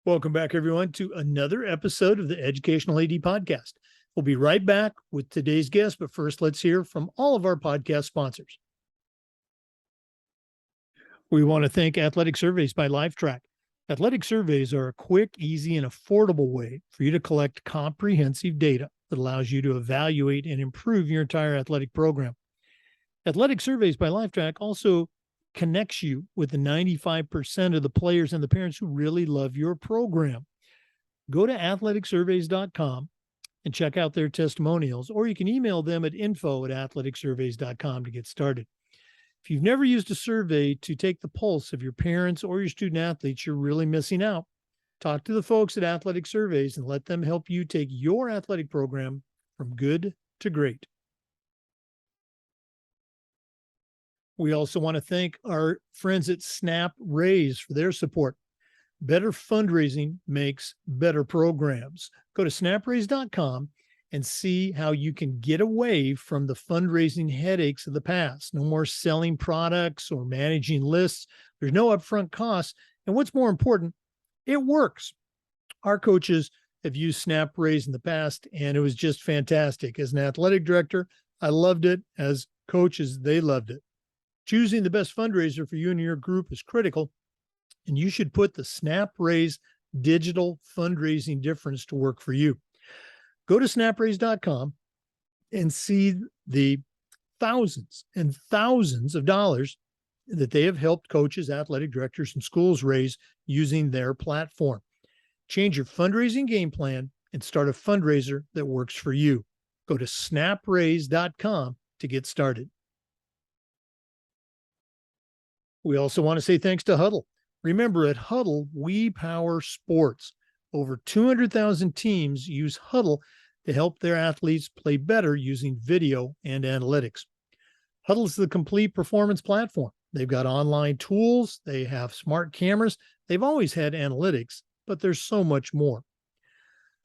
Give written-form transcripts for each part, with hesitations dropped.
Welcome back, everyone, to another episode of the Educational AD Podcast. We'll be right back with today's guest, but first, let's hear from all of our podcast sponsors. We want to thank Athletic Surveys by LifeTrack. Athletic surveys are a quick, easy, and affordable way for you to collect comprehensive data that allows you to evaluate and improve your entire athletic program. Athletic Surveys by LifeTrack also connects you with the 95% of the players and the parents who really love your program. Go to athleticsurveys.com and check out their testimonials, or you can email them at info@athleticsurveys.com to get started. If you've never used a survey to take the pulse of your parents or your student athletes, you're really missing out. Talk to the folks at Athletic Surveys and let them help you take your athletic program from good to great. We also want to thank our friends at Snap Raise for their support. Better fundraising makes better programs. Go to snapraise.com and see how you can get away from the fundraising headaches of the past. No more selling products or managing lists. There's no upfront costs. And what's more important, it works. Our coaches have used Snap Raise in the past, and it was just fantastic. As an athletic director, I loved it. As coaches, they loved it. Choosing the best fundraiser for you and your group is critical, and you should put the Snap Raise digital fundraising difference to work for you. Go to snapraise.com and see the thousands and thousands of dollars that they have helped coaches, athletic directors, and schools raise using their platform. Change your fundraising game plan and start a fundraiser that works for you. Go to snapraise.com to get started. We also want to say thanks to Huddle. Remember, at Huddle, we power sports. Over 200,000 teams use Huddle to help their athletes play better using video and analytics. Huddle is the complete performance platform. They've got online tools. They have smart cameras. They've always had analytics, but there's so much more.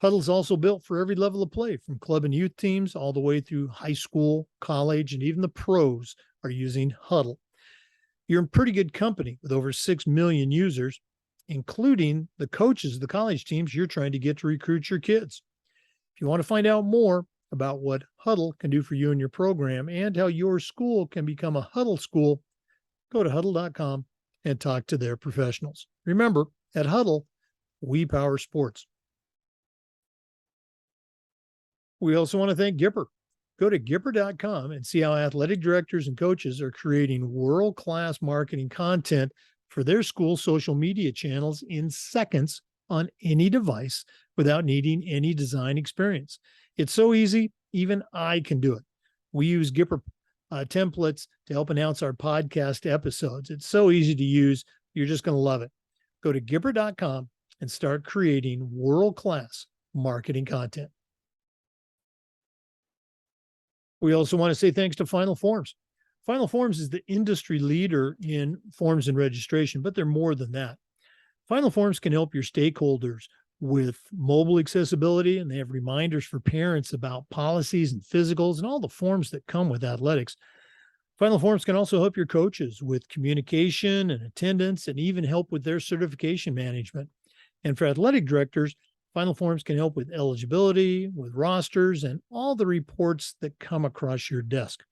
Huddle's also built for every level of play, from club and youth teams all the way through high school, college, and even the pros are using Huddle. You're in pretty good company with over 6 million users, including the coaches of the college teams you're trying to get to recruit your kids. If you want to find out more about what Huddle can do for you and your program and how your school can become a Huddle school, go to huddle.com and talk to their professionals. Remember, at Huddle, we power sports. We also want to thank Gipper. Go to Gipper.com and see how athletic directors and coaches are creating world-class marketing content for their school social media channels in seconds on any device without needing any design experience. It's so easy, even I can do it. We use Gipper templates to help announce our podcast episodes. It's so easy to use. You're just going to love it. Go to Gipper.com and start creating world-class marketing content. We also want to say thanks to Final Forms. Final Forms is the industry leader in forms and registration, but they're more than that. Final Forms can help your stakeholders with mobile accessibility, and they have reminders for parents about policies and physicals and all the forms that come with athletics. Final Forms can also help your coaches with communication and attendance, and even help with their certification management. And for athletic directors, Final Forms can help with eligibility, with rosters, and all the reports that come across your desk.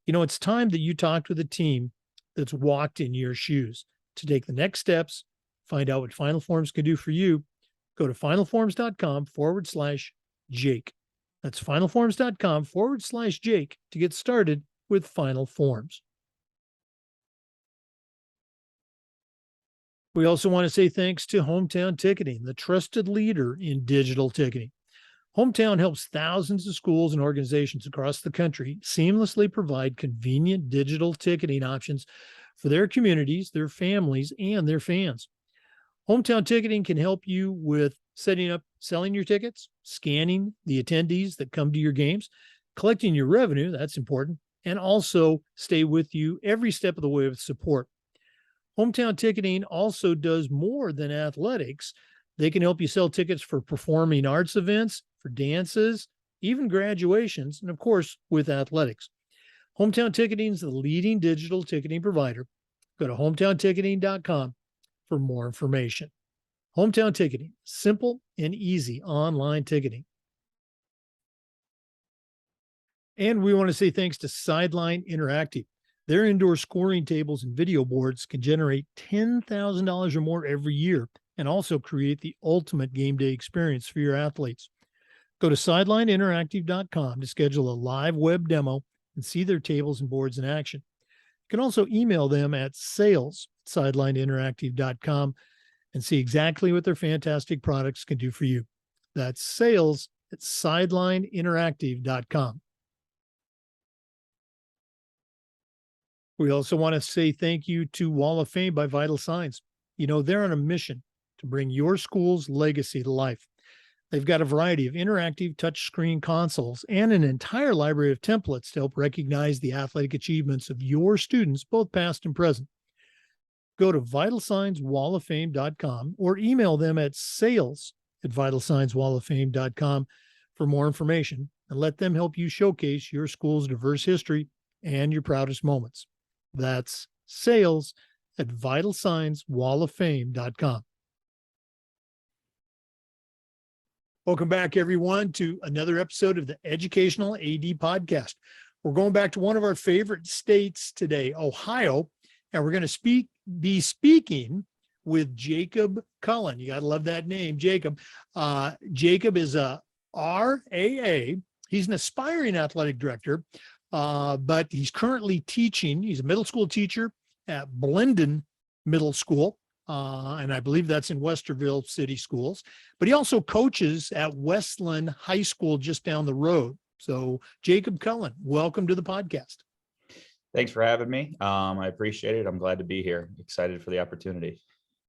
You know, it's time that you talked with a team that's walked in your shoes. To take the next steps, find out what Final Forms can do for you, go to finalforms.com/Jake. That's finalforms.com/Jake to get started with Final Forms. We also want to say thanks to Hometown Ticketing, the trusted leader in digital ticketing. Hometown helps thousands of schools and organizations across the country seamlessly provide convenient digital ticketing options for their communities, their families, and their fans. Hometown Ticketing can help you with setting up, selling your tickets, scanning the attendees that come to your games, collecting your revenue, that's important, and also stay with you every step of the way with support. Hometown Ticketing also does more than athletics. They can help you sell tickets for performing arts events, for dances, even graduations, and of course, with athletics. Hometown Ticketing is the leading digital ticketing provider. Go to hometownticketing.com for more information. Hometown ticketing, simple and easy online ticketing. And we want to say thanks to Sideline Interactive. Their indoor scoring tables and video boards can generate $10,000 or more every year and also create the ultimate game day experience for your athletes. Go to sidelineinteractive.com to schedule a live web demo and see their tables and boards in action. You can also email them at sales@sidelineinteractive.com and see exactly what their fantastic products can do for you. That's sales@sidelineinteractive.com. We also want to say thank you to Wall of Fame by Vital Signs. You know, they're on a mission to bring your school's legacy to life. They've got a variety of interactive touchscreen consoles and an entire library of templates to help recognize the athletic achievements of your students, both past and present. Go to vitalsignswalloffame.com or email them at sales@vitalsignswalloffame.com for more information and let them help you showcase your school's diverse history and your proudest moments. That's sales@vitalsignswalloffame.com. Welcome back, everyone, to another episode of the Educational AD Podcast. We're going back to one of our favorite states today, Ohio, and we're going to be speaking with Jacob Cullen. You got to love that name, Jacob. Jacob is a RAA. He's an aspiring athletic director, but he's currently teaching. He's a middle school teacher at Blendon Middle School. And I believe that's in Westerville City Schools, but he also coaches at Westland High School just down the road. So Jacob Cullen, welcome to the podcast. Thanks for having me. I appreciate it. I'm glad to be here. Excited for the opportunity.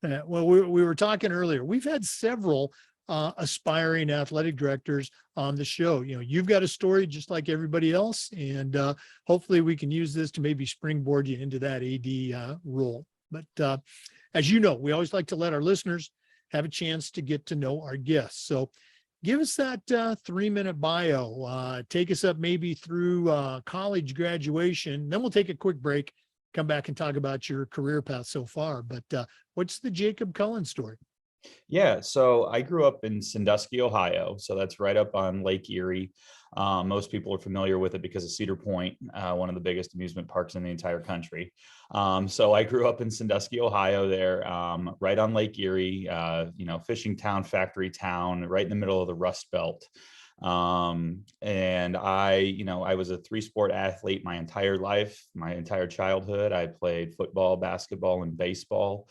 Well, we were talking earlier. We've had several aspiring athletic directors on the show. You know, you've got a story just like everybody else, and hopefully we can use this to maybe springboard you into that AD role. But as you know, we always like to let our listeners have a chance to get to know our guests. So give us that 3-minute bio. Take us up maybe through college graduation. Then we'll take a quick break, come back and talk about your career path so far. But what's the Jacob Cullen story? Yeah, so I grew up in Sandusky, Ohio. So that's right up on Lake Erie. Most people are familiar with it because of Cedar Point, one of the biggest amusement parks in the entire country. So I grew up in Sandusky, Ohio there, right on Lake Erie, fishing town, factory town, right in the middle of the Rust Belt. And I was a 3-sport athlete my entire life, my entire childhood. I played football, basketball, and baseball.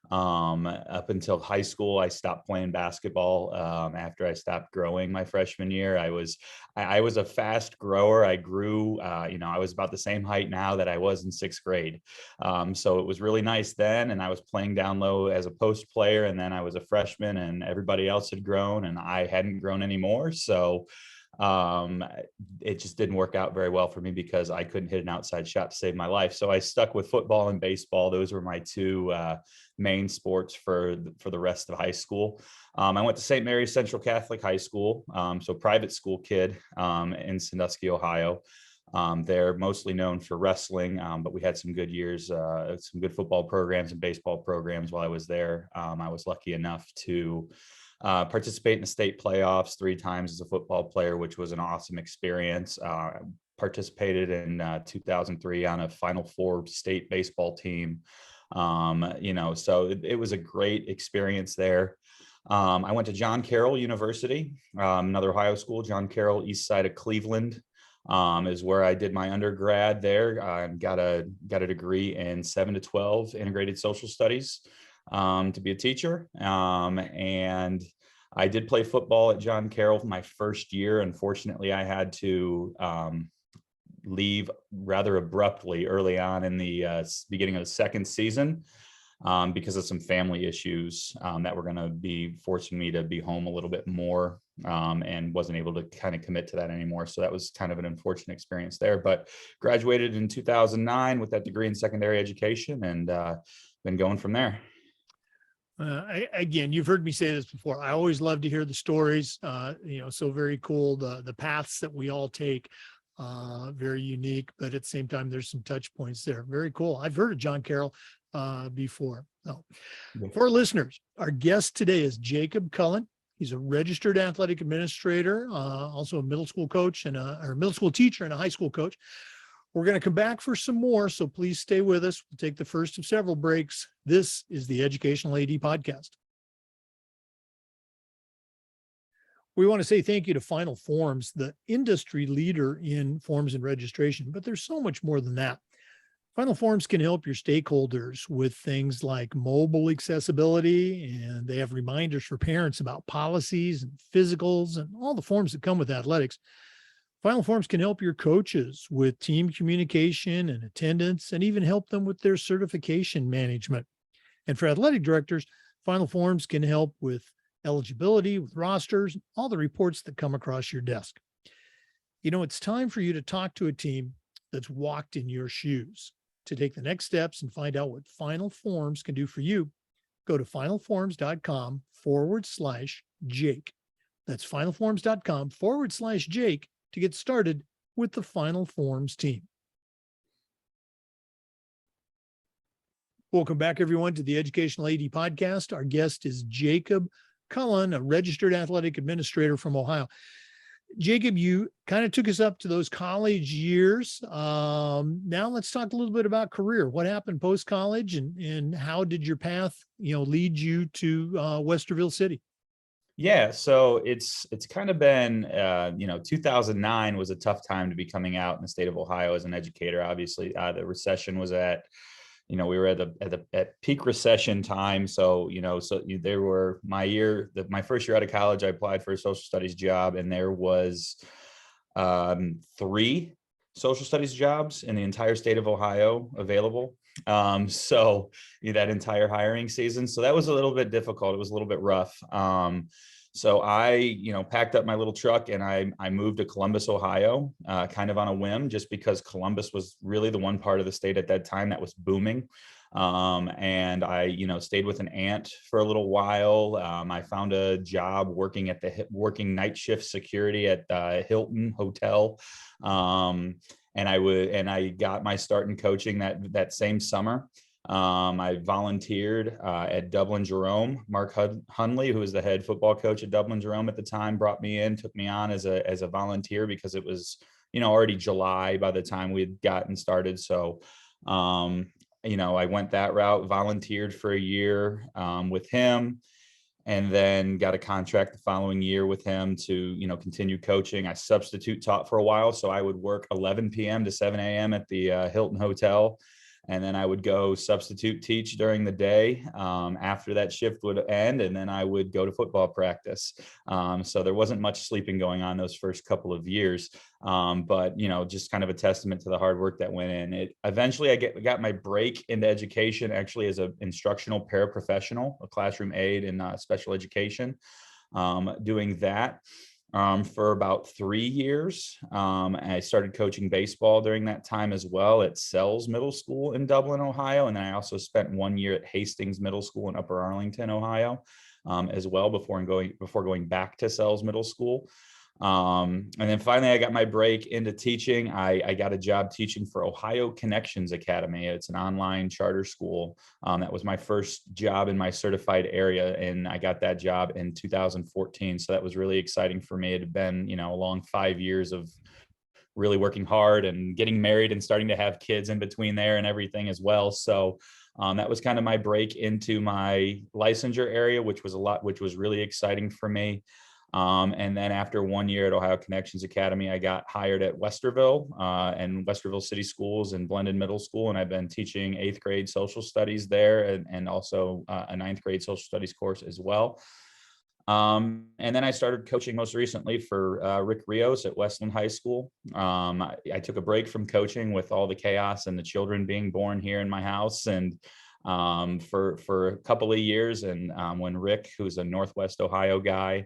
Up until high school, I stopped playing basketball. After I stopped growing my freshman year, I was a fast grower. I grew, I was about the same height now that I was in 6th grade. So it was really nice then. And I was playing down low as a post player. And then I was a freshman and everybody else had grown and I hadn't grown anymore. So it just didn't work out very well for me because I couldn't hit an outside shot to save my life. So I stuck with football and baseball. Those were my two main sports for the rest of high school. I went to St. Mary's Central Catholic High School, so private school kid in Sandusky, Ohio. They're mostly known for wrestling, but we had some good years, some good football programs and baseball programs while I was there. I was lucky enough to participate in the state playoffs 3 times as a football player, which was an awesome experience. Participated in 2003 on a Final Four state baseball team. So it was a great experience there. I went to John Carroll University, another Ohio school. John Carroll, east side of Cleveland, is where I did my undergrad there. I got a degree in 7 to 12 integrated social studies to be a teacher. And I did play football at John Carroll my first year. Unfortunately, I had to leave rather abruptly early on in the beginning of the second season because of some family issues that were going to be forcing me to be home a little bit more, and wasn't able to kind of commit to that anymore. So that was kind of an unfortunate experience there, but graduated in 2009 with that degree in secondary education and been going from there. Again, you've heard me say this before. I always love to hear the stories, so very cool. The paths that we all take, very unique, but at the same time, there's some touch points there. Very cool. I've heard of John Carroll before. So, Yeah. for our listeners, our guest today is Jacob Cullen. He's a registered athletic administrator, also a middle school coach and or middle school teacher and a high school coach. We're going to come back for some more, so please stay with us. We'll take the first of several breaks. This is the Educational AD Podcast. We want to say thank you to Final Forms, the industry leader in forms and registration, but there's so much more than that. Final Forms can help your stakeholders with things like mobile accessibility, and they have reminders for parents about policies and physicals and all the forms that come with athletics. Final Forms can help your coaches with team communication and attendance, and even help them with their certification management. And for athletic directors, Final Forms can help with eligibility, with rosters, all the reports that come across your desk. You know, it's time for you to talk to a team that's walked in your shoes. To take the next steps and find out what Final Forms can do for you, go to finalforms.com/Jake. That's finalforms.com/Jake to get started with the Final Forms team. Welcome back, everyone, to the Educational AD Podcast. Our guest is Jacob Cullen, a registered athletic administrator from Ohio. Jacob, you kind of took us up to those college years. Now let's talk a little bit about career. What happened post-college, and how did your path, lead you to Westerville City? Yeah, so it's kind of been 2009 was a tough time to be coming out in the state of Ohio as an educator. Obviously, the recession was we were at peak recession time. So there were my first year out of college, I applied for a social studies job, and there was 3 social studies jobs in the entire state of Ohio available. So that entire hiring season. So that was a little bit difficult. It was a little bit rough. So I, packed up my little truck and I moved to Columbus, Ohio, kind of on a whim, just because Columbus was really the one part of the state at that time that was booming. And I, stayed with an aunt for a little while. I found a job working night shift security at Hilton Hotel. And I got my start in coaching that same summer. I volunteered at Dublin Jerome. Mark Hunley, who was the head football coach at Dublin Jerome at the time, took me on as a volunteer, because it was, already July by the time we had gotten started. So, I went that route, volunteered for a year with him, and then got a contract the following year with him to, continue coaching. I substitute taught for a while, so I would work 11 p.m. to 7 a.m. at the Hilton Hotel. And then I would go substitute teach during the day after that shift would end. And then I would go to football practice. So there wasn't much sleeping going on those first couple of years. But, just kind of a testament to the hard work that went in. Eventually I got my break into education, actually, as an instructional paraprofessional, a classroom aide in special education, doing that. For about 3 years. I started coaching baseball during that time as well at Sells Middle School in Dublin, Ohio. And then I also spent 1 year at Hastings Middle School in Upper Arlington, Ohio, as well, before going back to Sells Middle School. And then finally, I got my break into teaching. I got a job teaching for Ohio Connections Academy. It's an online charter school. That was my first job in my certified area, and I got that job in 2014. So that was really exciting for me. It had been, a long 5 years of really working hard and getting married and starting to have kids in between there and everything as well. So that was kind of my break into my licensure area, which was really exciting for me. And then after 1 year at Ohio Connections Academy, I got hired at Westerville and Westerville City Schools and Blended Middle School. And I've been teaching 8th grade social studies there, and also a 9th grade social studies course as well. And then I started coaching most recently for Rick Rios at Westland High School. I took a break from coaching with all the chaos and the children being born here in my house, and for a couple of years. And when Rick, who's a Northwest Ohio guy,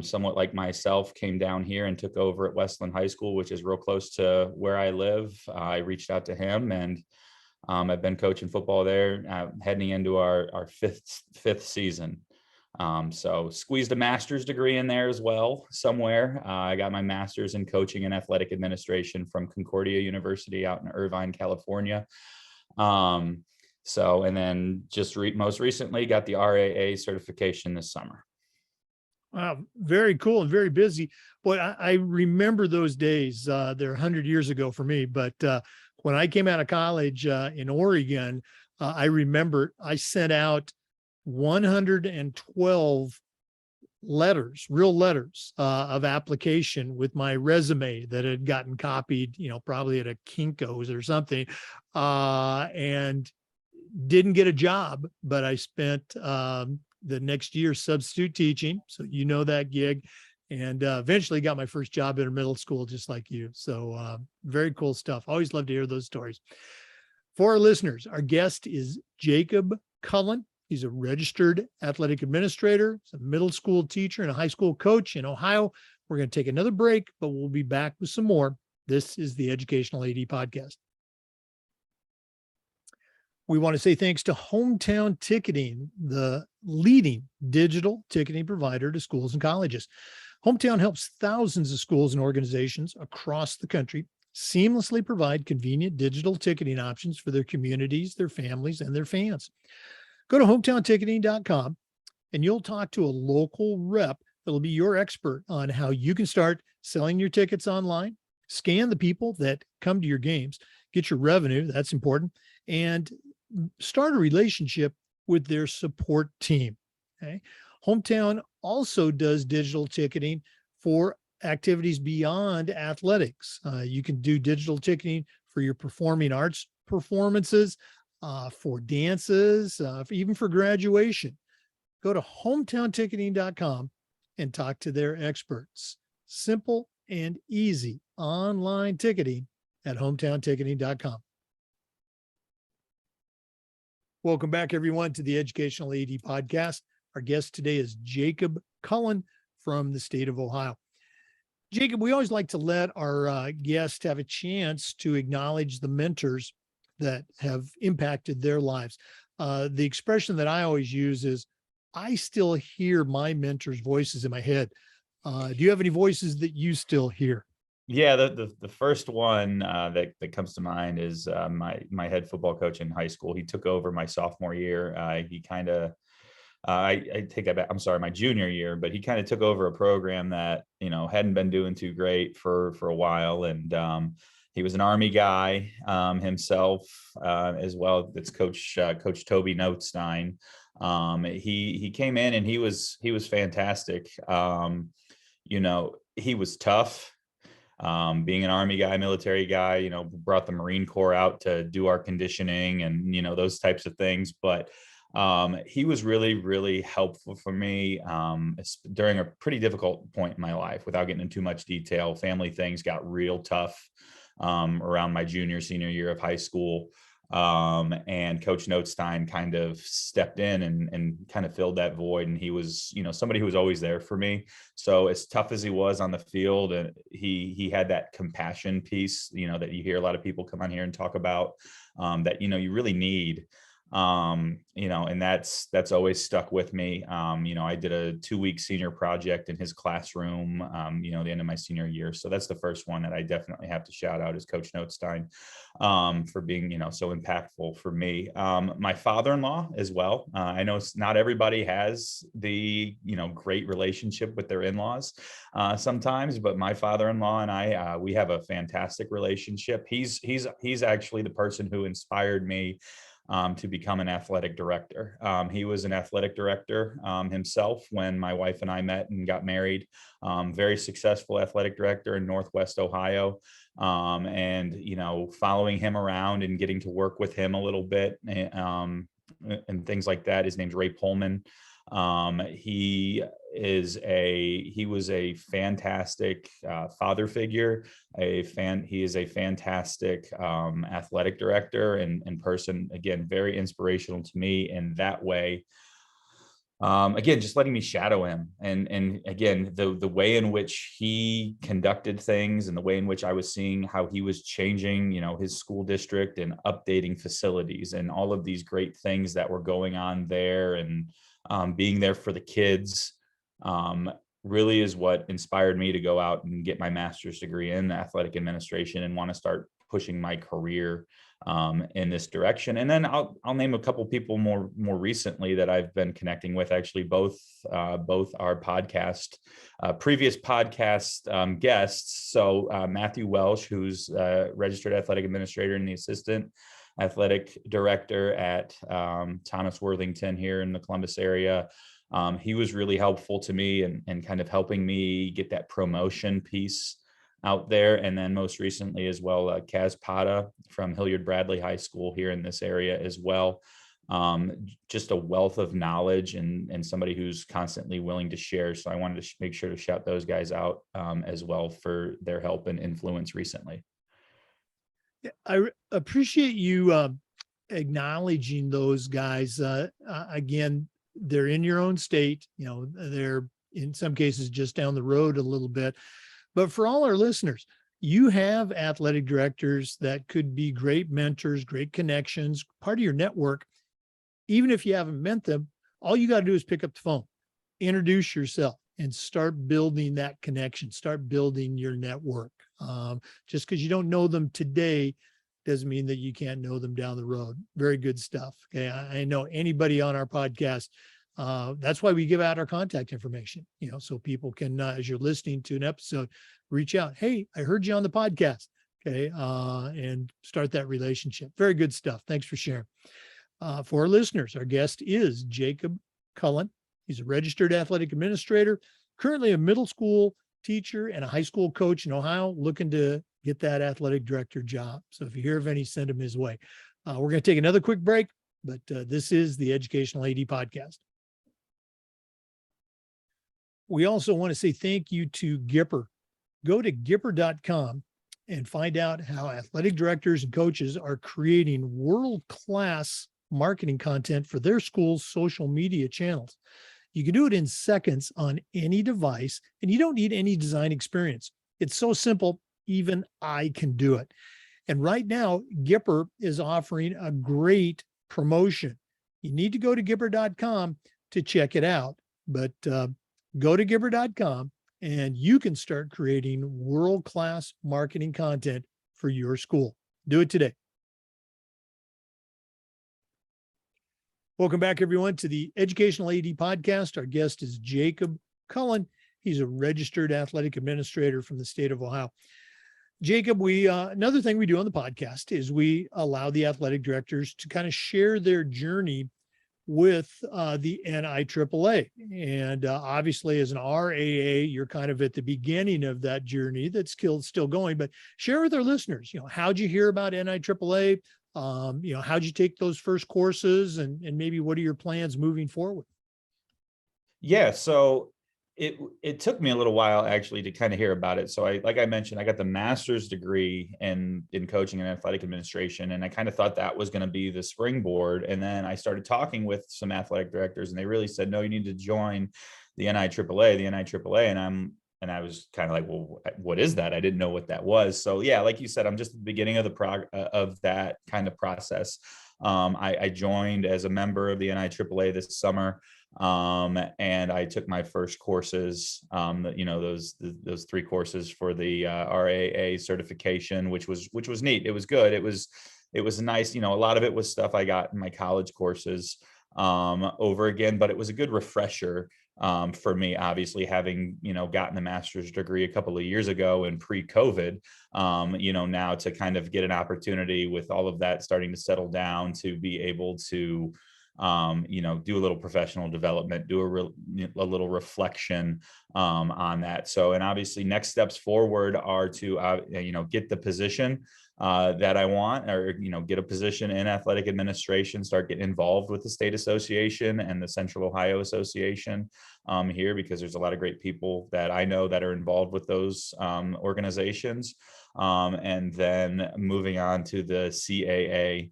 somewhat like myself, came down here and took over at Westland High School, which is real close to where I live, I reached out to him, and I've been coaching football there, heading into our fifth season. So squeezed a master's degree in there as well somewhere. I got my master's in coaching and athletic administration from Concordia University out in Irvine, California. So, and then just most recently got the RAA certification this summer. Wow, very cool and very busy. Boy, I remember those days. They're 100 years ago for me, but when I came out of college in Oregon, I remember I sent out 112 letters, real letters of application with my resume that had gotten copied, probably at a Kinko's or something, and didn't get a job, but I spent the next year substitute teaching. So that gig, and eventually got my first job in a middle school, just like you. So very cool stuff. Always love to hear those stories. For our listeners, our guest is Jacob Cullen. He's a registered athletic administrator, he's a middle school teacher, and a high school coach in Ohio. We're going to take another break, but we'll be back with some more. This is the Educational AD Podcast. We want to say thanks to Hometown Ticketing, the leading digital ticketing provider to schools and colleges. Hometown helps thousands of schools and organizations across the country seamlessly provide convenient digital ticketing options for their communities, their families, and their fans. Go to hometownticketing.com and you'll talk to a local rep that'll be your expert on how you can start selling your tickets online, scan the people that come to your games, get your revenue, that's important, and start a relationship with their support team. Okay. Hometown also does digital ticketing for activities beyond athletics. You can do digital ticketing for your performing arts performances, for dances, even for graduation. Go to hometownticketing.com and talk to their experts. Simple and easy online ticketing at hometownticketing.com. Welcome back, everyone, to the Educational AD Podcast. Our guest today is Jacob Cullen from the state of Ohio. Jacob, we always like to let our guests have a chance to acknowledge the mentors that have impacted their lives. The expression that I always use is, I still hear my mentors' voices in my head. Do you have any voices that you still hear? Yeah, the first one that comes to mind is my head football coach in high school. He took over my sophomore year. He kind of I take that back. I'm sorry, my junior year, but he kind of took over a program that hadn't been doing too great for a while, and he was an Army guy himself as well. It's Coach Toby Notestein. He came in and he was fantastic. He was tough. Being an Army guy, military guy, brought the Marine Corps out to do our conditioning and those types of things, but he was really, really helpful for me during a pretty difficult point in my life. Without getting into too much detail, family things got real tough around my senior year of high school. And Coach Notestein kind of stepped in and kind of filled that void. And he was, somebody who was always there for me. So as tough as he was on the field, and he had that compassion piece, that you hear a lot of people come on here and talk about, that, you really need. And that's always stuck with me. I did a 2-week senior project in his classroom, the end of my senior year. So that's the first one that I definitely have to shout out is Coach Notestein, for being, so impactful for me. My father-in-law as well. I know not everybody has the, great relationship with their in-laws, sometimes, but my father-in-law and I, we have a fantastic relationship. He's actually the person who inspired me to become an athletic director. He was an athletic director himself when my wife and I met and got married. Very successful athletic director in Northwest Ohio. And following him around and getting to work with him a little bit and things like that. His name's Ray Pullman. He was a fantastic father figure. He is a fantastic athletic director and person. Again, very inspirational to me in that way. Again, just letting me shadow him, and again, the way in which he conducted things and the way in which I was seeing how he was changing, his school district and updating facilities and all of these great things that were going on there, and being there for the kids, really is what inspired me to go out and get my master's degree in athletic administration and want to start pushing my career in this direction. And then I'll name a couple people more recently that I've been connecting with. Actually, both our podcast, previous podcast guests. So Matthew Welsh, who's registered athletic administrator and the assistant athletic director at Thomas Worthington here in the Columbus area. He was really helpful to me and kind of helping me get that promotion piece out there. And then most recently as well, Kaz Pata from Hilliard Bradley High School here in this area as well. Just a wealth of knowledge and somebody who's constantly willing to share. So I wanted to make sure to shout those guys out as well for their help and influence recently. I appreciate you acknowledging those guys. Again, they're in your own state, they're in some cases just down the road a little bit. But for all our listeners, you have athletic directors that could be great mentors, great connections, part of your network. Even if you haven't met them, all you got to do is pick up the phone, introduce yourself, and start building that connection, start building your network. Just because you don't know them today doesn't mean that you can't know them down the road. Very good stuff. Okay. I know anybody on our podcast. That's why we give out our contact information, so people can, as you're listening to an episode, reach out. Hey, I heard you on the podcast. Okay. And start that relationship. Very good stuff. Thanks for sharing. For our listeners, our guest is Jacob Cullen. He's a registered athletic administrator, currently a middle school teacher and a high school coach in Ohio, looking to get that athletic director job. So if you hear of any, send him his way. We're going to take another quick break, but this is the Educational AD Podcast. We also want to say thank you to Gipper. Go to Gipper.com and find out how athletic directors and coaches are creating world-class marketing content for their school's social media channels. You can do it in seconds on any device, and you don't need any design experience. It's so simple, even I can do it. And right now, Gipper is offering a great promotion. You need to go to Gipper.com to check it out, but go to Gipper.com and you can start creating world-class marketing content for your school. Do it today. Welcome back, everyone, to the Educational AD Podcast. Our guest is Jacob Cullen. He's a registered athletic administrator from the state of Ohio. Jacob, another thing we do on the podcast is we allow the athletic directors to kind of share their journey with the NIAAA. And obviously, as an RAA, you're kind of at the beginning of that journey that's still going. But share with our listeners, how'd you hear about NIAAA? How'd you take those first courses, and maybe what are your plans moving forward? Yeah, so it took me a little while actually to kind of hear about it. So like I mentioned, I got the master's degree in coaching and athletic administration, and I kind of thought that was going to be the springboard. And then I started talking with some athletic directors, and they really said, no, you need to join the NIAAA. And I was kind of like, well, what is that? I didn't know what that was. So yeah, like you said, I'm just at the beginning of of that kind of process. I joined as a member of the NIAAA this summer. And I took my first courses, those 3 courses for the RAA certification, which was neat. It was good. It was nice. A lot of it was stuff I got in my college courses over again, but it was a good refresher for me, obviously, having, gotten the master's degree a couple of years ago and pre-COVID, now to kind of get an opportunity with all of that starting to settle down, to be able to do a little professional development, do a little reflection on that. So, and obviously next steps forward are to, get the position that I want, or, get a position in athletic administration, start getting involved with the state association and the Central Ohio Association here, because there's a lot of great people that I know that are involved with those organizations. And then moving on to the CAA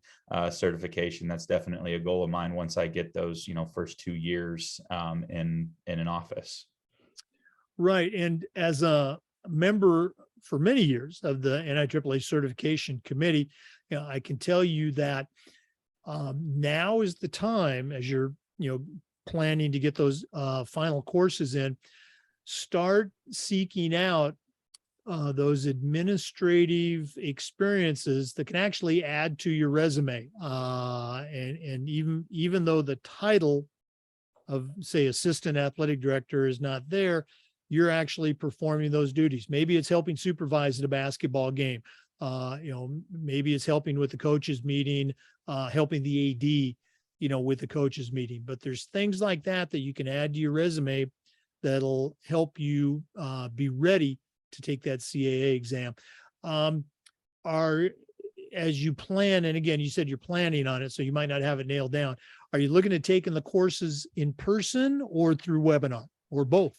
certification. That's definitely a goal of mine once I get those, first 2 years in an office. Right. And as a member for many years of the NIAAA certification committee, I can tell you that now is the time, as you're, planning to get those final courses in, start seeking out those administrative experiences that can actually add to your resume. And even though the title of, say, assistant athletic director is not there, you're actually performing those duties. Maybe it's helping supervise at a basketball game. Maybe it's helping with the coaches meeting, helping the AD, with the coaches meeting. But there's things like that you can add to your resume that'll help you be ready to take that CAA exam. As you plan, and again, you said you're planning on it, so you might not have it nailed down. Are you looking at taking the courses in person or through webinar or both?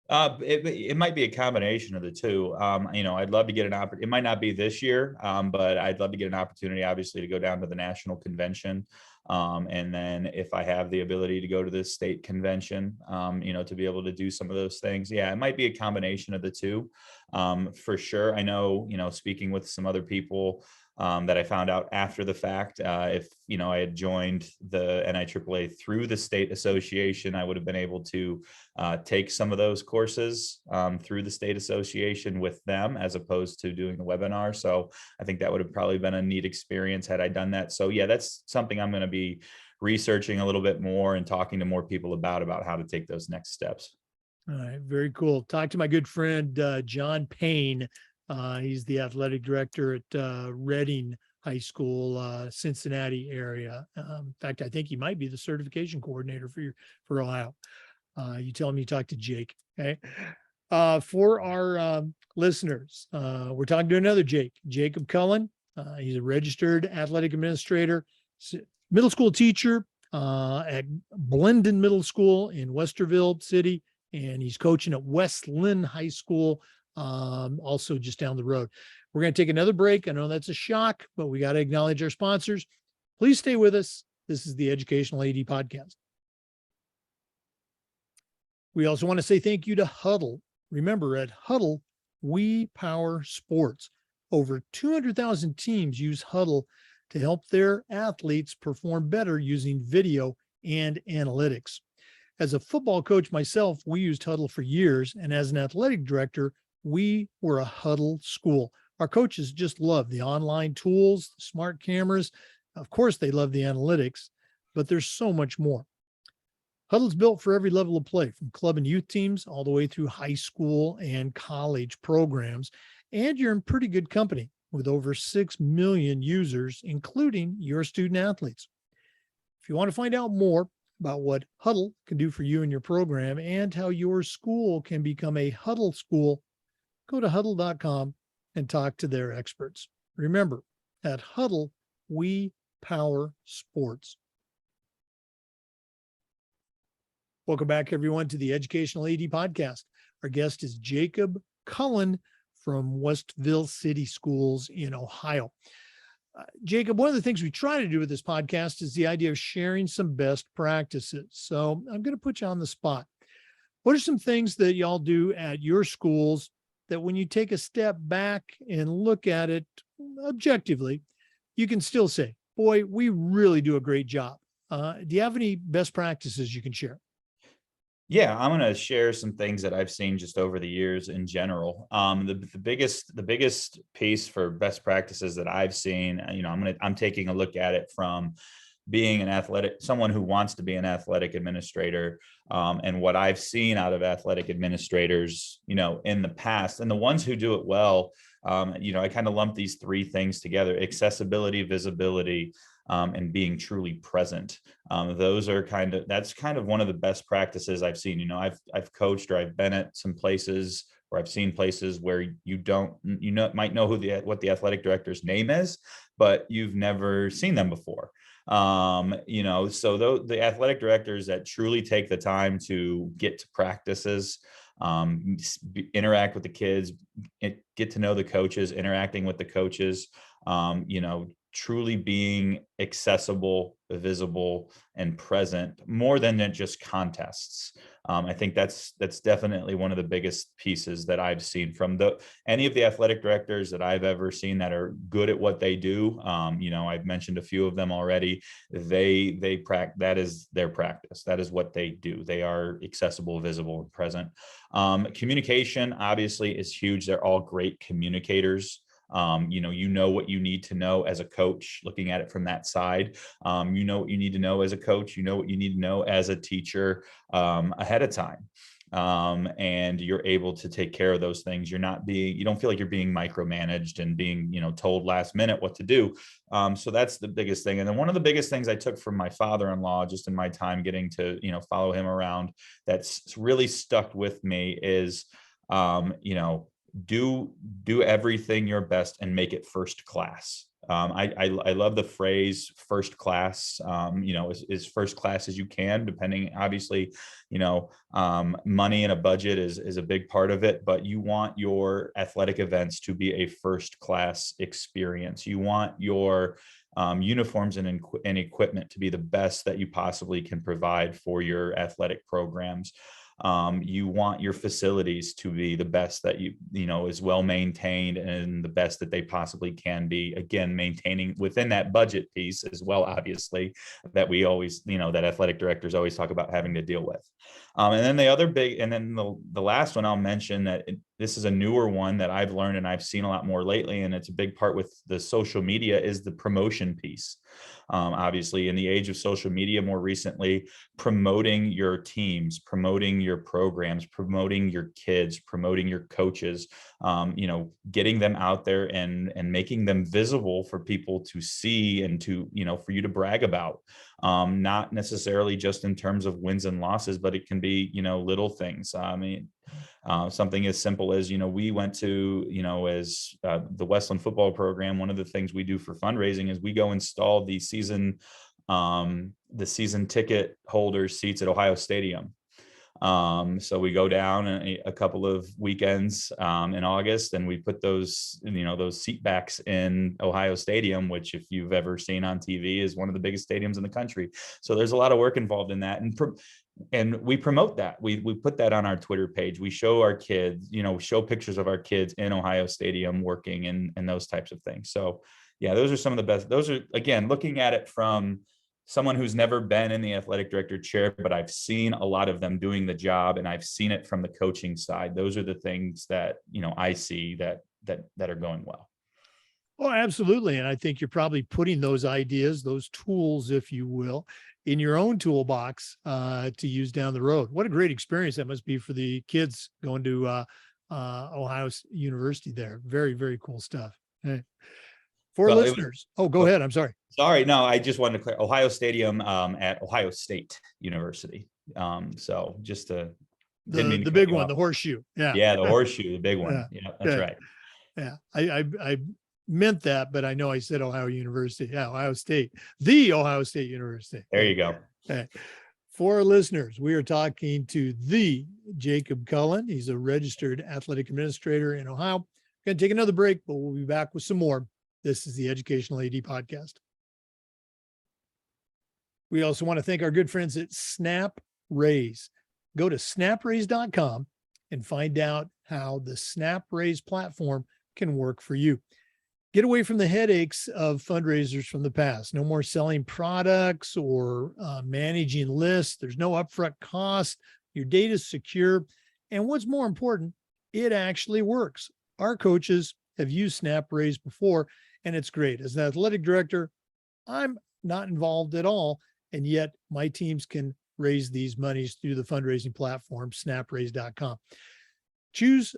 It might be a combination of the two. I'd love to get an opportunity. It might not be this year, but I'd love to get an opportunity, obviously, to go down to the national convention. And then if I have the ability to go to the state convention, to be able to do some of those things. Yeah, it might be a combination of the two, for sure. I know, speaking with some other people, that I found out after the fact. If I had joined the NIAAA through the state association, I would have been able to take some of those courses through the state association with them, as opposed to doing the webinar. So I think that would have probably been a neat experience had I done that. So yeah, that's something I'm going to be researching a little bit more and talking to more people about how to take those next steps. All right, very cool. Talk to my good friend John Payne. He's the athletic director at Reading High School, Cincinnati area. In fact, I think he might be the certification coordinator for Ohio. You tell him you talked to Jake. Okay. For our listeners, we're talking to another Jake, Jacob Cullen. He's a registered athletic administrator, middle school teacher at Blendon Middle School in Westerville City, and he's coaching at West Lynn High School, also just down the road. We're going to take another break. I know that's a shock, but we got to acknowledge our sponsors. Please stay with us. This is the Educational AD Podcast. We also want to say thank you to Huddle. Remember, at Huddle, we power sports. Over 200,000 teams use Huddle to help their athletes perform better using video and analytics. As a football coach myself, we used Huddle for years, and as an athletic director, we were a Huddle school. Our coaches just love the online tools, the smart cameras. Of course, they love the analytics, but there's so much more. Huddle's built for every level of play, from club and youth teams all the way through high school and college programs. And you're in pretty good company with over 6 million users, including your student athletes. If you want to find out more about what Huddle can do for you and your program and how your school can become a Huddle school, go to huddle.com and talk to their experts. Remember, at Huddle, we power sports. Welcome back, everyone, to the Educational AD Podcast. Our guest is Jacob Cullen from Westerville City Schools in Ohio. Jacob, one of the things we try to do with this podcast is the idea of sharing some best practices. So I'm going to put you on the spot. What are some things that y'all do at your schools that when you take a step back and look at it objectively, you can still say, boy, we really do a great job? Do you have any best practices you can share? Yeah, I'm going to share some things that I've seen just over the years in general. The biggest piece for best practices that I've seen, I'm taking a look at it from being someone who wants to be an athletic administrator, and what I've seen out of athletic administrators, in the past, and the ones who do it well. I kind of lump these three things together: accessibility, visibility, and being truly present. That's kind of one of the best practices I've seen. I've coached, or I've been at some places where I've seen places where might know what the athletic director's name is, but you've never seen them before. So the athletic directors that truly take the time to get to practices, interact with the kids, get to know the coaches, interacting with the coaches, truly being accessible, visible, and present, more than just contests. I think that's definitely one of the biggest pieces that I've seen from any of the athletic directors that I've ever seen that are good at what they do. I've mentioned a few of them already. That is their practice. That is what they do. They are accessible, visible, and present. Communication obviously is huge. They're all great communicators. You know what you need to know as a coach, looking at it from that side. You know what you need to know as a coach, you know what you need to know as a teacher ahead of time. And you're able to take care of those things. You don't feel like you're being micromanaged and being, told last minute what to do. So that's the biggest thing. And then one of the biggest things I took from my father-in-law, just in my time getting to, follow him around, that's really stuck with me is, do everything your best and make it first class. I love the phrase first class, as first class as you can, depending, obviously, money and a budget is a big part of it, but you want your athletic events to be a first class experience. You want your uniforms and equipment to be the best that you possibly can provide for your athletic programs. You want your facilities to be the best that is well maintained and the best that they possibly can be. Again, maintaining within that budget piece as well, obviously, that we always, that athletic directors always talk about having to deal with. And then the last one I'll mention that this is a newer one that I've learned and I've seen a lot more lately, and it's a big part with the social media, is the promotion piece. Obviously, in the age of social media, more recently, promoting your teams, promoting your programs, promoting your kids, promoting your coaches, getting them out there and making them visible for people to see and to, for you to brag about. Not necessarily just in terms of wins and losses, but it can be, little things. I mean, something as simple as, we went to, as the Westland football program, one of the things we do for fundraising is we go install the season ticket holders seats at Ohio Stadium. So we go down a couple of weekends in August, and we put those seat backs in Ohio Stadium, which, if you've ever seen on TV, is one of the biggest stadiums in the country. So there's a lot of work involved in that. And we promote that. We put that on our Twitter page. We show our kids, show pictures of our kids in Ohio Stadium working and those types of things. So yeah, those are some of the best. Those are, again, looking at it from someone who's never been in the athletic director chair, but I've seen a lot of them doing the job, and I've seen it from the coaching side. Those are the things that, I see that are going well. Oh, absolutely. And I think you're probably putting those ideas, those tools, if you will, in your own toolbox to use down the road. What a great experience that must be for the kids going to Ohio University there. Very, very cool stuff. Hey. For listeners. Go ahead. I'm sorry. Sorry. No, I just wanted to clear Ohio Stadium at Ohio State University. So just to the big one, the horseshoe. Yeah. Yeah. The horseshoe, the big one. Yeah, that's right. Yeah. I meant that, but I know I said Ohio University. Yeah. Ohio State, the Ohio State University. There you go. Okay. For our listeners, we are talking to the Jacob Cullen. He's a registered athletic administrator in Ohio. We're going to take another break, but we'll be back with some more. This is the Educational AD Podcast. We also want to thank our good friends at Snap Raise. Go to snapraise.com and find out how the Snap Raise platform can work for you. Get away from the headaches of fundraisers from the past. No more selling products or managing lists. There's no upfront cost. Your data is secure. And what's more important, it actually works. Our coaches have used Snap Raise before, and it's great. As an athletic director, I'm not involved at all, and yet my teams can raise these monies through the fundraising platform, snapraise.com. Choose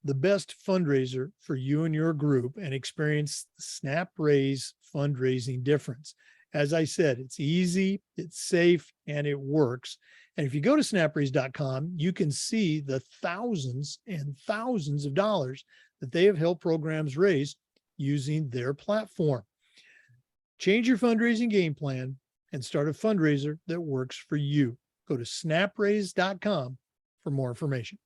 the best fundraiser for you and your group and experience the Snap Raise fundraising difference. As I said, it's easy, it's safe, and it works. And if you go to snapraise.com, you can see the thousands and thousands of dollars that they have helped programs raise using their platform. Change your fundraising game plan and start a fundraiser that works for you. Go to snapraise.com for more information.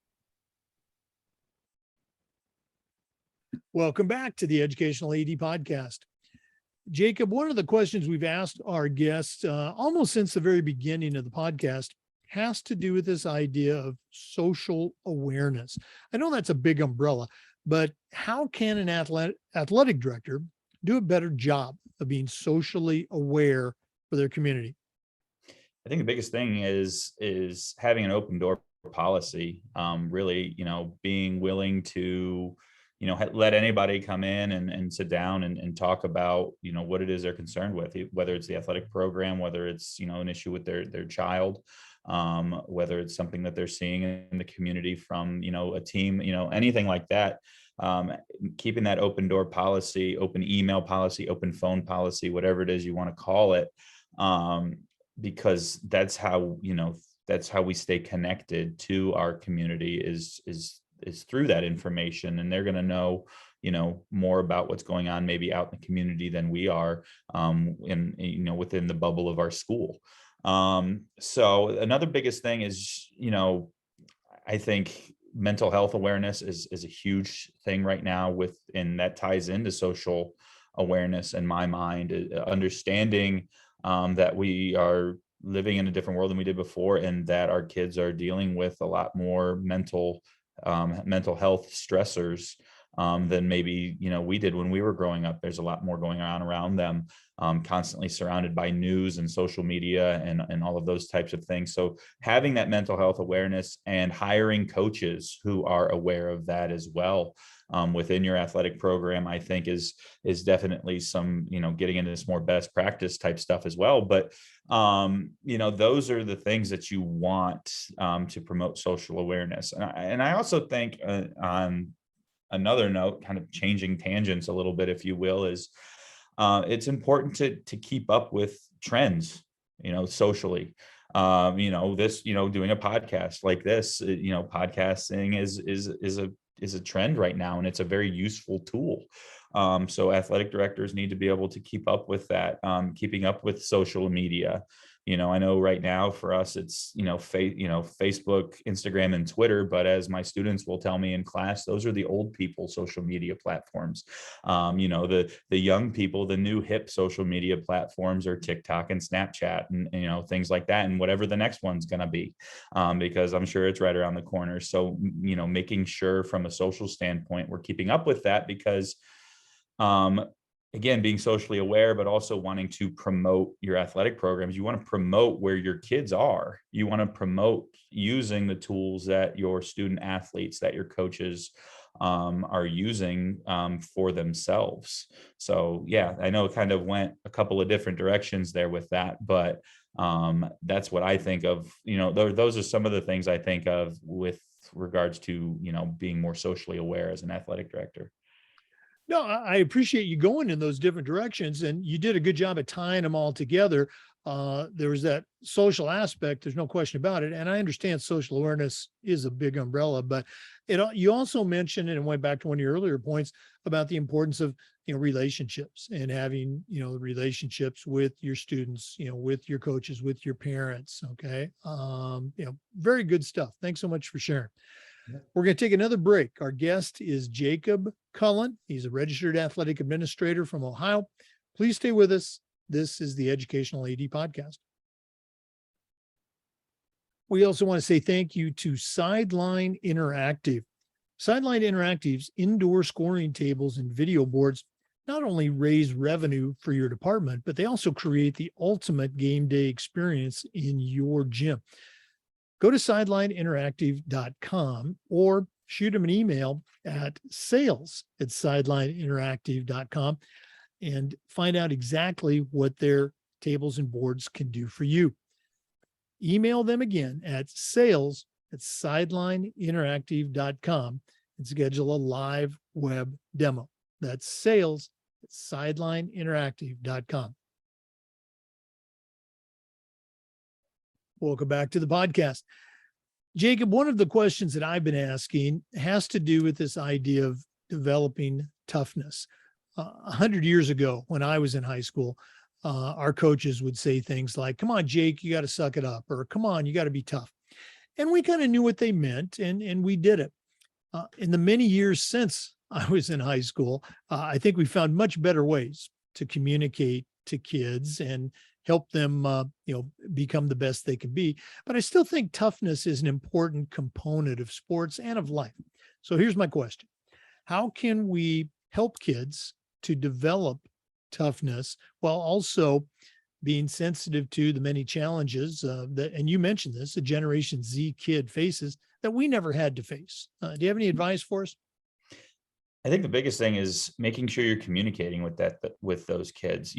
Welcome back to the Educational AD Podcast. Jacob, one of the questions we've asked our guests almost since the very beginning of the podcast has to do with this idea of social awareness. I know that's a big umbrella, but how can an athletic director do a better job of being socially aware for their community? I think the biggest thing is having an open door policy. Really, being willing to, let anybody come in and sit down and talk about, what it is they're concerned with, whether it's the athletic program, whether it's, an issue with their child, whether it's something that they're seeing in the community from, a team, anything like that. Keeping that open door policy, open email policy, open phone policy, whatever it is you want to call it. Because that's how we stay connected to our community is through that information, and they're going to know more about what's going on maybe out in the community than we are within the bubble of our school. So another biggest thing is I think mental health awareness is a huge thing right now, and that ties into social awareness in my mind, understanding that we are living in a different world than we did before, and that our kids are dealing with a lot more mental health stressors than maybe we did when we were growing up. There's a lot more going on around them, constantly surrounded by news and social media and all of those types of things. So having that mental health awareness and hiring coaches who are aware of that as well within your athletic program, I think is definitely some, getting into this more best practice type stuff as well. But, those are the things that you want to promote social awareness. And I also think on another note, kind of changing tangents a little bit, if you will, is it's important to keep up with trends, socially. Doing a podcast like this, podcasting is a trend right now, and it's a very useful tool. So athletic directors need to be able to keep up with that, keeping up with social media. I know right now for us, it's, Facebook, Instagram, and Twitter, but as my students will tell me in class, those are the old people social media platforms. The young people, the new hip social media platforms are TikTok and Snapchat and, things like that, and whatever the next one's going to be, because I'm sure it's right around the corner. So, making sure from a social standpoint, we're keeping up with that, because again, being socially aware, but also wanting to promote your athletic programs. You want to promote where your kids are. You want to promote using the tools that your student athletes, that your coaches are using for themselves. So yeah, I know it kind of went a couple of different directions there with that, but that's what I think of. Those are some of the things I think of with regards to, being more socially aware as an athletic director. No, I appreciate you going in those different directions, and you did a good job of tying them all together. There was that social aspect. There's no question about it. And I understand social awareness is a big umbrella, but you also mentioned, and it went back to one of your earlier points about the importance of, relationships and having, relationships with your students, with your coaches, with your parents. Okay. Very good stuff. Thanks so much for sharing. We're going to take another break. Our guest is Jacob Cullen. He's a registered athletic administrator from Ohio. Please stay with us. This is the Educational AD Podcast. We also want to say thank you to Sideline Interactive. Sideline Interactive's indoor scoring tables and video boards not only raise revenue for your department, but they also create the ultimate game day experience in your gym. Go to sidelineinteractive.com or shoot them an email at sales@sidelineinteractive.com and find out exactly what their tables and boards can do for you. Email them again at sales@sidelineinteractive.com and schedule a live web demo. That's sales@sidelineinteractive.com. Welcome back to the podcast. Jacob, one of the questions that I've been asking has to do with this idea of developing toughness. 100 years ago, when I was in high school, our coaches would say things like, "Come on, Jake, you got to suck it up," or "Come on, you got to be tough." And we kind of knew what they meant, and we did it. In the many years since I was in high school, I think we found much better ways to communicate to kids and help them, become the best they can be. But I still think toughness is an important component of sports and of life. So here's my question. How can we help kids to develop toughness while also being sensitive to the many challenges and you mentioned this, the Generation Z kid faces that we never had to face? Do you have any advice for us? I think the biggest thing is making sure you're communicating with those kids.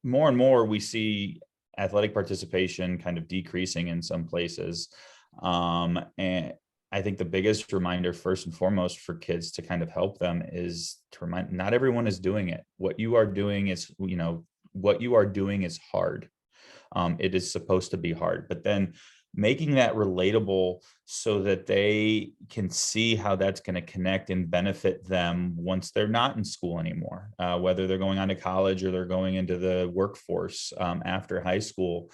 More and more we see athletic participation kind of decreasing in some places. And I think the biggest reminder, first and foremost, for kids to kind of help them is to remind not everyone is doing it. What you are doing is, what you are doing is hard. It is supposed to be hard, but then making that relatable so that they can see how that's going to connect and benefit them once they're not in school anymore, whether they're going on to college or they're going into the workforce after high school.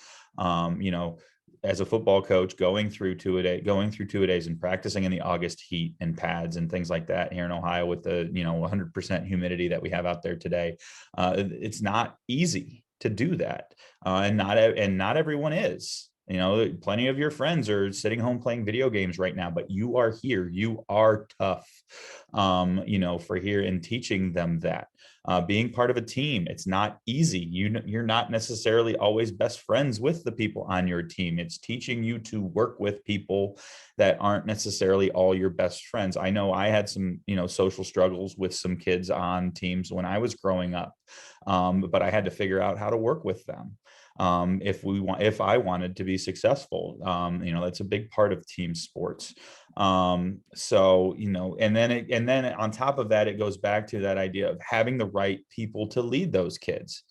As a football coach, going through two-a-days and practicing in the August heat and pads and things like that here in Ohio with the 100% humidity that we have out there today, it's not easy to do that, and not everyone is. Plenty of your friends are sitting home playing video games right now, but you are here. You are tough, for here and teaching them that. Being part of a team, it's not easy. You're not necessarily always best friends with the people on your team. It's teaching you to work with people that aren't necessarily all your best friends. I know I had some, social struggles with some kids on teams when I was growing up, but I had to figure out how to work with them. If I wanted to be successful, that's a big part of team sports. And then on top of that, it goes back to that idea of having the right people to lead those kids,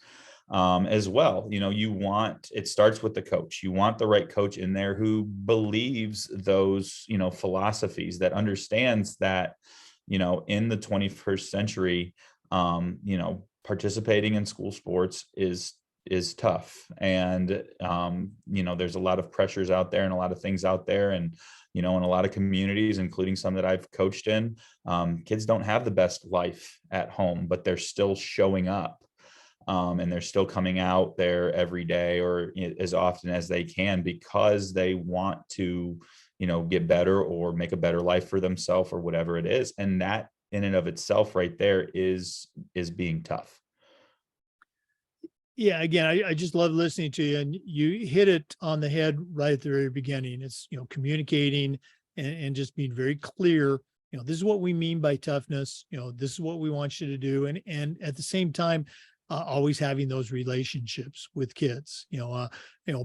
as well. It starts with the coach. You want the right coach in there who believes those, philosophies, that understands that, in the 21st century, participating in school sports is tough. And, there's a lot of pressures out there and a lot of things out there. And, in a lot of communities, including some that I've coached in, kids don't have the best life at home, but they're still showing up. And they're still coming out there every day or as often as they can because they want to, get better or make a better life for themselves or whatever it is. And that in and of itself right there is being tough. Yeah, again, I just love listening to you, and you hit it on the head right at the very beginning. It's, communicating and just being very clear. This is what we mean by toughness. This is what we want you to do. And at the same time, always having those relationships with kids.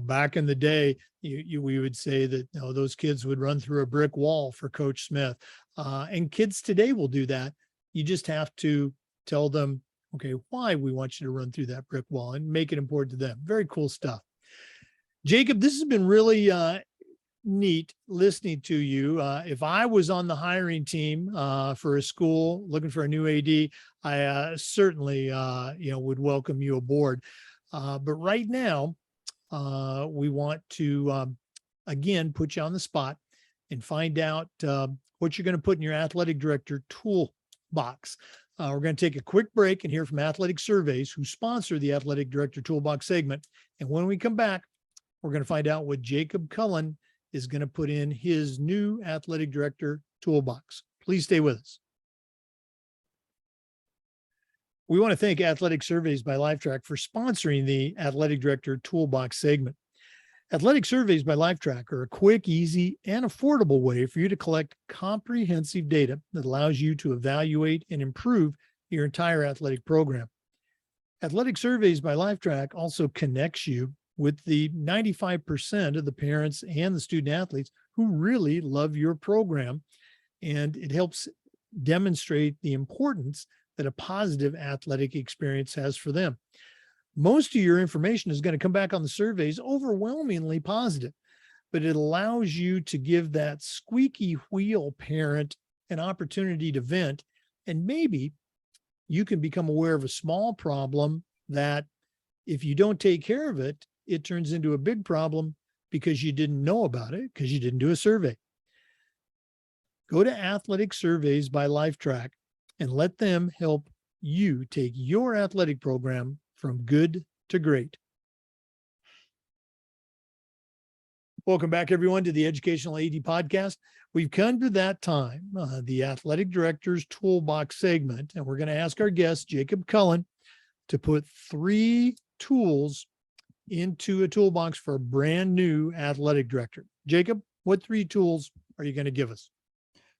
Back in the day, we would say that, those kids would run through a brick wall for Coach Smith. And kids today will do that. You just have to tell them, okay, why we want you to run through that brick wall and make it important to them. Very cool stuff. Jacob, this has been really neat listening to you. If I was on the hiring team for a school looking for a new AD, I certainly, would welcome you aboard. But right now, we want to, again, put you on the spot and find out what you're going to put in your athletic director toolbox. We're going to take a quick break and hear from Athletic Surveys, who sponsor the Athletic Director Toolbox segment. And when we come back, we're going to find out what Jacob Cullen is going to put in his new Athletic Director Toolbox. Please stay with us. We want to thank Athletic Surveys by LifeTrack for sponsoring the Athletic Director Toolbox segment. Athletic Surveys by LifeTrack are a quick, easy, and affordable way for you to collect comprehensive data that allows you to evaluate and improve your entire athletic program. Athletic Surveys by LifeTrack also connects you with the 95% of the parents and the student athletes who really love your program, and it helps demonstrate the importance that a positive athletic experience has for them. Most of your information is going to come back on the surveys overwhelmingly positive, but it allows you to give that squeaky wheel parent an opportunity to vent, and maybe you can become aware of a small problem that, if you don't take care of it, it turns into a big problem because you didn't know about it, because you didn't do a survey. Go to Athletic Surveys by LifeTrack and let them help you take your athletic program from good to great. Welcome back, everyone, to the Educational AD Podcast. We've come to that time, the Athletic Director's Toolbox segment, and we're going to ask our guest, Jacob Cullen, to put 3 tools into a toolbox for a brand new athletic director. Jacob, what 3 tools are you going to give us?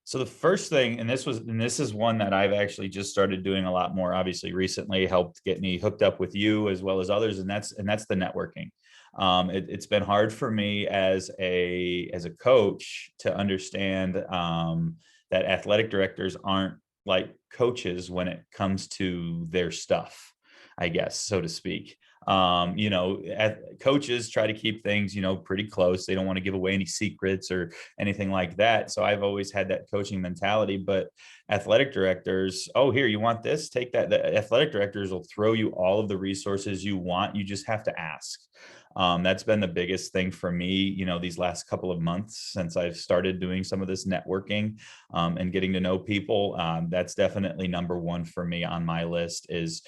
So the first thing, and this is one that I've actually just started doing a lot more, obviously recently, helped get me hooked up with you as well as others. And that's the networking. It's been hard for me as a coach to understand that athletic directors aren't like coaches when it comes to their stuff, I guess, so to speak. Coaches try to keep things, pretty close. They don't want to give away any secrets or anything like that. So I've always had that coaching mentality, but athletic directors, oh, here, you want this? Take that. The athletic directors will throw you all of the resources you want. You just have to ask. That's been the biggest thing for me, these last couple of months since I've started doing some of this networking and getting to know people. That's definitely number one for me on my list is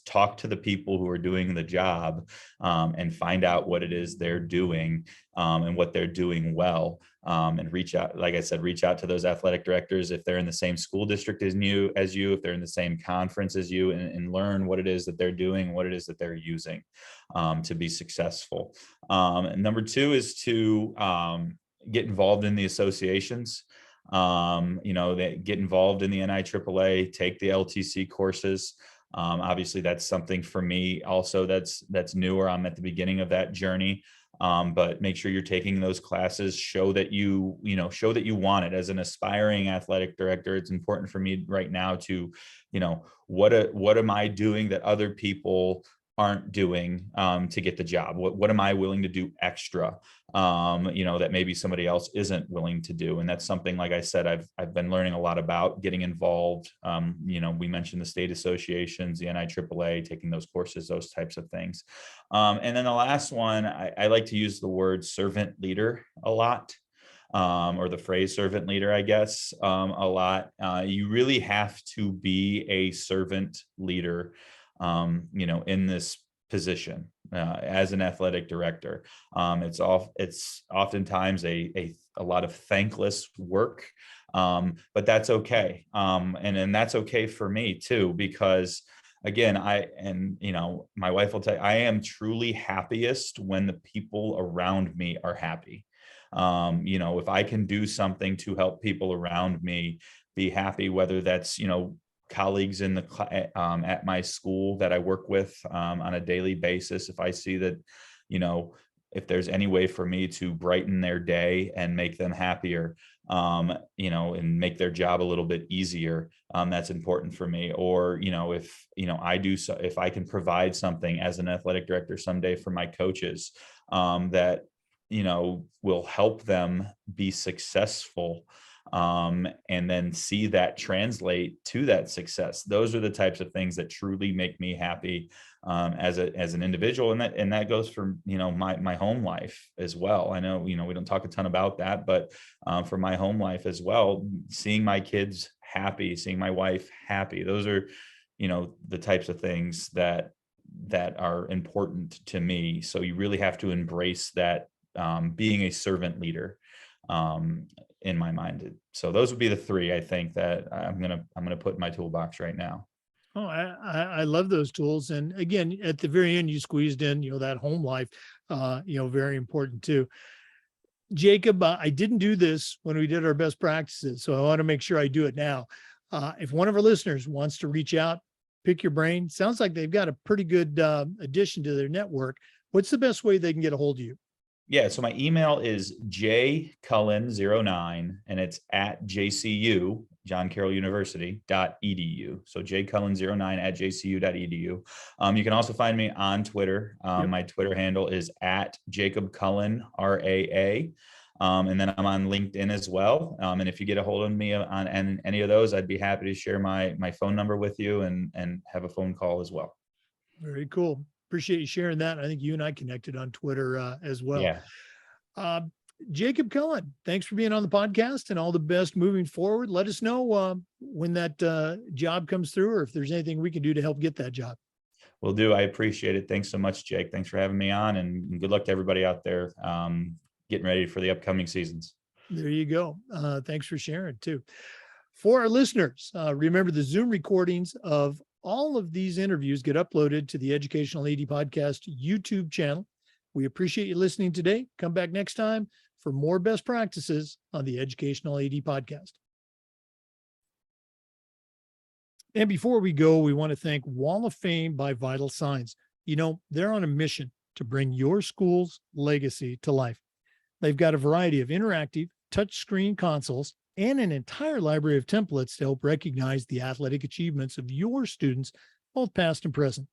talk to the people who are doing the job and find out what it is they're doing and what they're doing well. And reach out, like I said, reach out to those athletic directors if they're in the same school district as you, if they're in the same conference as you, and learn what it is that they're doing, what it is that they're using to be successful. And number 2 is to get involved in the associations. That get involved in the NIAAA, take the LTC courses. Obviously, that's something for me also that's newer. I'm at the beginning of that journey. But make sure you're taking those classes, show that you want it. As an aspiring athletic director, it's important for me right now to, what am I doing that other people aren't doing to get the job? What am I willing to do extra, that maybe somebody else isn't willing to do? And that's something, like I said, I've been learning a lot about getting involved. We mentioned the state associations, the NIAAA, taking those courses, those types of things. And then the last one, I like to use the word servant leader a lot. Or the phrase servant leader, I guess, a lot. You really have to be a servant leader, in this position as an athletic director. It's oftentimes a lot of thankless work, but that's okay. And that's okay for me too, because again, my wife will tell you, I am truly happiest when the people around me are happy. If I can do something to help people around me be happy, whether that's, colleagues in the at my school that I work with on a daily basis, if I see that, if there's any way for me to brighten their day and make them happier, and make their job a little bit easier, that's important for me. Or, if I can provide something as an athletic director someday for my coaches that, will help them be successful, and then see that translate to that success. Those are the types of things that truly make me happy as an individual, and that goes for my home life as well. I know we don't talk a ton about that, but for my home life as well, seeing my kids happy, seeing my wife happy, those are the types of things that are important to me. So you really have to embrace that, being a servant leader in my mind. So those would be the 3 I think that I'm gonna put in my toolbox right now. Oh, I love those tools. And again, at the very end, you squeezed in, that home life, very important too. Jacob, I didn't do this when we did our best practices, so I want to make sure I do it now. If one of our listeners wants to reach out, pick your brain, sounds like they've got a pretty good addition to their network. What's the best way they can get a hold of you? Yeah, so my email is jcullen09, and it's at JCU, John Carroll University.edu. So jcullen09 at jcu.edu. You can also find me on Twitter. My Twitter handle is at Jacob Cullen, RAA. And then I'm on LinkedIn as well. And if you get a hold of me on any of those, I'd be happy to share my phone number with you and have a phone call as well. Very cool. Appreciate you sharing that. I think you and I connected on Twitter as well. Yeah. Jacob Cullen, thanks for being on the podcast, and all the best moving forward. Let us know when that job comes through, or if there's anything we can do to help get that job. Will do. I appreciate it. Thanks so much, Jake. Thanks for having me on, and good luck to everybody out there getting ready for the upcoming seasons. There you go. Thanks for sharing too. For our listeners, remember the Zoom recordings of all of these interviews get uploaded to the Educational AD Podcast YouTube channel. We appreciate you listening today. Come back next time for more best practices on the Educational AD Podcast. And before we go, we want to thank Wall of Fame by Vital Signs. You know, they're on a mission to bring your school's legacy to life. They've got a variety of interactive touchscreen consoles and an entire library of templates to help recognize the athletic achievements of your students, both past and present.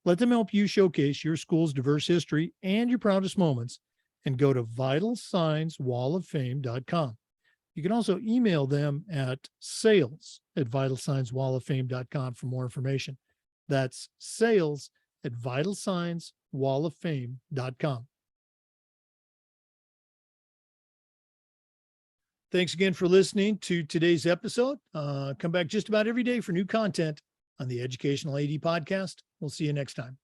Let them help you showcase your school's diverse history and your proudest moments, and go to vitalsignswalloffame.com. You can also email them at sales@vitalsignswalloffame.com for more information. That's sales@vitalsignswalloffame.com. Thanks again for listening to today's episode. Come back just about every day for new content on the Educational AD Podcast. We'll see you next time.